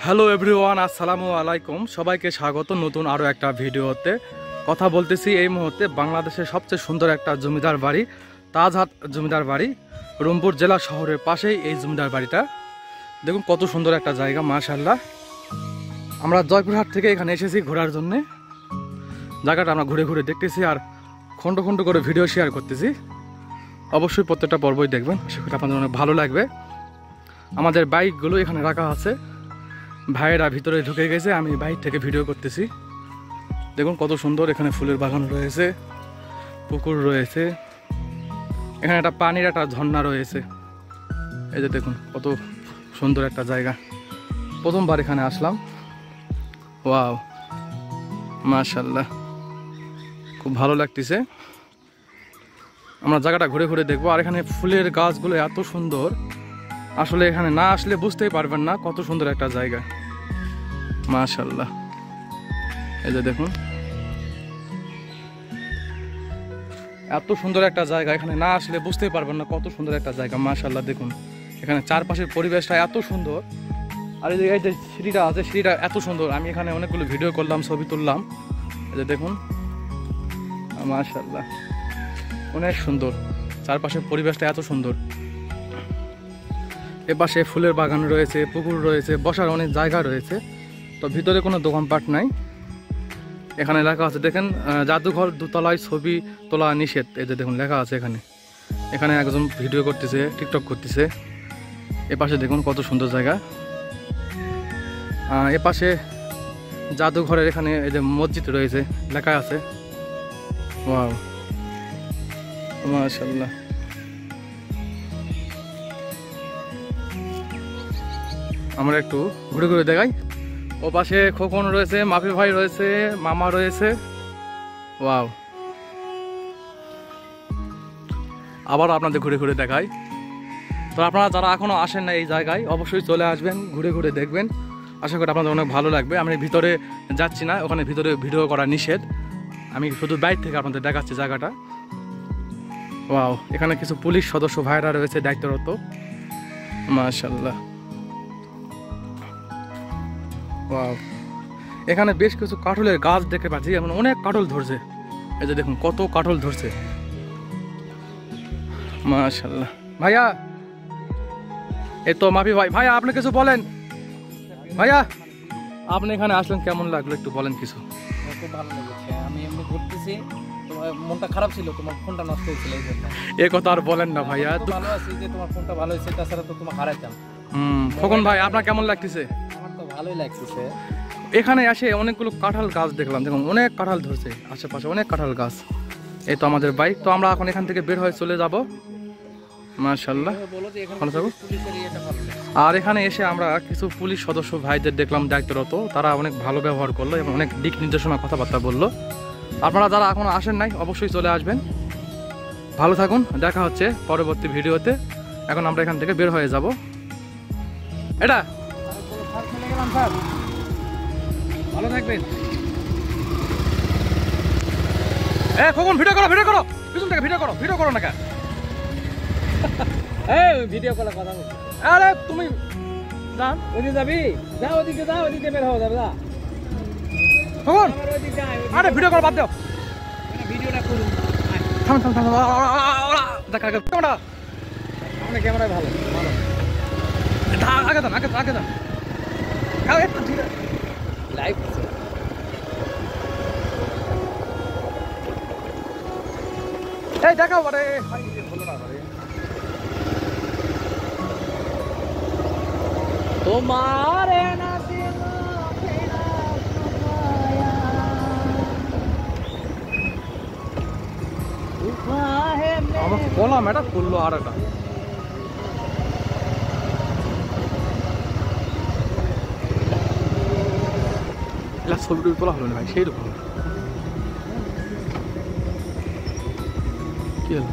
Hello everyone, আসসালামু আলাইকুম। সবাইকে স্বাগত নতুন আরও একটা ভিডিওতে। কথা বলতেছি এই মুহূর্তে বাংলাদেশের সবচেয়ে সুন্দর একটা জমিদার বাড়ি, তাজহাট জমিদার বাড়ি। রংপুর জেলা শহরের পাশেই এই জমিদার বাড়িটা। দেখুন কত সুন্দর একটা জায়গা, মাশাআল্লাহ। আমরা জয়পুরহাট থেকে এখানে এসেছি ঘোরার জন্যে। জায়গাটা আমরা ঘুরে ঘুরে দেখতেছি আর খন্ড খন্ড করে ভিডিও শেয়ার করতেছি। অবশ্যই প্রত্যেকটা পর্বই দেখবেন, সেটা আপনাদের অনেক ভালো লাগবে। আমাদের বাইকগুলো এখানে রাখা আছে, ভাইয়েরা ভিতরে ঢুকে গেছে, আমি বাইক থেকে ভিডিও করতেছি। দেখুন কত সুন্দর, এখানে ফুলের বাগান রয়েছে, পুকুর রয়েছে, এখানে একটা পানির একটা ঝর্ণা রয়েছে। এই যে দেখুন কত সুন্দর একটা জায়গা। প্রথমবার এখানে আসলাম। ওয়াও, মাশাআল্লাহ, খুব ভালো লাগতেছে। আমরা জায়গাটা ঘুরে ঘুরে দেখবো। আর এখানে ফুলের গাছগুলো এত সুন্দর, আসলে এখানে না আসলে বুঝতেই পারবেন না কত সুন্দর একটা জায়গা, মাশাআল্লাহ। এই যে দেখুন এত সুন্দর একটা জায়গা, এখানে না আসলে বুঝতেই পারবেন না কত সুন্দর একটা জায়গা, মাশাআল্লাহ। দেখুন এখানে চারপাশের পরিবেশটা এত সুন্দর। আর এই যে সিঁড়িটা আছে, সিঁড়িটা এত সুন্দর। আমি এখানে অনেকগুলো ভিডিও করলাম, ছবি তুললাম। এই যে দেখুন, মাশাআল্লাহ, অনেক সুন্দর। চারপাশের পরিবেশটা এত সুন্দর। এপাশে ফুলের বাগান রয়েছে, পুকুর রয়েছে, বসার অনেক জায়গা রয়েছে। তো ভিতরে কোনো দোকানপাট নাই। এখানে লেখা আছে দেখেন, জাদুঘর দোতলায় ছবি তোলা নিষেধ। এই যে দেখুন লেখা আছে এখানে। এখানে একজন ভিডিও করতেছে, টিকটক করতেছে। এপাশে দেখুন কত সুন্দর জায়গা। এপাশে জাদুঘরের এখানে এই যে মসজিদ রয়েছে, লেখা আছে। ওয়াও, মাশাআল্লাহ। আমরা একটু ঘুরে ঘুরে দেখাই। ও পাশে খোকন রয়েছে, মাফি ভাই রয়েছে, মামা রয়েছে। ওয়াও, আবার আপনাদের ঘুরে ঘুরে দেখাই। তো আপনারা যারা এখনো আসেন না এই জায়গায়, অবশ্যই চলে আসবেন, ঘুরে ঘুরে দেখবেন। আশা করি আপনাদের অনেক ভালো লাগবে। আমি ভিতরে যাচ্ছি না, ওখানে ভিতরে ভিডিও করা নিষেধ। আমি শুধু বাইরে থেকে আপনাদের দেখাচ্ছি জায়গাটা। ওয়াও, এখানে কিছু পুলিশ সদস্য ভাইরা রয়েছে দায়িত্বরত, মাশাআল্লাহ। ওয়াও, এখানে বেশ কিছু কাঁঠালের গাছ দেখতে পাচ্ছি, এমন অনেক কাঁঠাল ধরছে। এই যে দেখুন কত কাঁঠাল ধরছে, মাশাআল্লাহ। ভাইয়া, এই তো মাফি ভাই। ভাইয়া আপনি কিছু বলেন। ভাইয়া আপনি এখানে আসলেন, কেমন লাগলো একটু বলেন কিছু। খুব ভালো লেগেছে। আমি এমনি ঘুরতেছি, তোমার মনটা খারাপ ছিল, তোমার ফোনটা নষ্ট হয়েছিল, এই জন্য। এ কথা আর বলেন না ভাইয়া। ভালো আছি যে তোমার ফোনটা ভালো হয়েছে, তাছাড়া তো তোমার হারাইতাম। খোকন ভাই আপনার কেমন লাগতেছে? আমার তো ভালোই লাগতেছে। এখানে এসে অনেকগুলো কাঁঠাল গাছ দেখলাম, দেখুন অনেক কাঁঠাল ধরছে আশেপাশে, অনেক কাঁঠাল গাছ। এই তো আমাদের বাইক। তো আমরা এখন এখান থেকে বের হয়ে চলে যাব, মাশাআল্লাহ। ভালো থাকো। আর এখানে এসে আমরা কিছু পুলিশ সদস্য ভাইদের দেখলাম দায়িত্বরত, তারা অনেক ভালো ব্যবহার করলো এবং অনেক দিক নির্দেশনা কথাবার্তা বললো। আপনারা যারা এখনো আসেন নাই অবশ্যই চলে আসবেন। ভালো থাকুন, দেখা হচ্ছে পরবর্তী ভিডিওতে। এখন আমরা এখান থেকে বের হয়ে যাব। এটা ভালো থাকবেন। কখন ভিডিও করো, ভিডিও করো, পিছন থেকে ভিডিও করো, ভিডিও করো না কেন? এই ভিডিও কলে কথা বলছি। আরে তুমি যান, ওদিকে যাবি? যা ওদিকে, যা ওদিকে বের হও, যাবে যা। কখন? আরে ভিডিও করো, বাদ দাও, ভিডিওটা করুন। থাম থাম থাম, দেখা আগে ক্যামেরা, আপনার ক্যামেরায় ভালো ভালো। আগে যান, আগে আগে যান, একটু ধীরে। লাইভ আছে। এই দেখাও, আরে ভাই বলো না আরে। তোমার আমার বললাম এটা করলো আর একটা। ছবি টবি তোলা হলো না ভাই, সেই রকম কি হলো?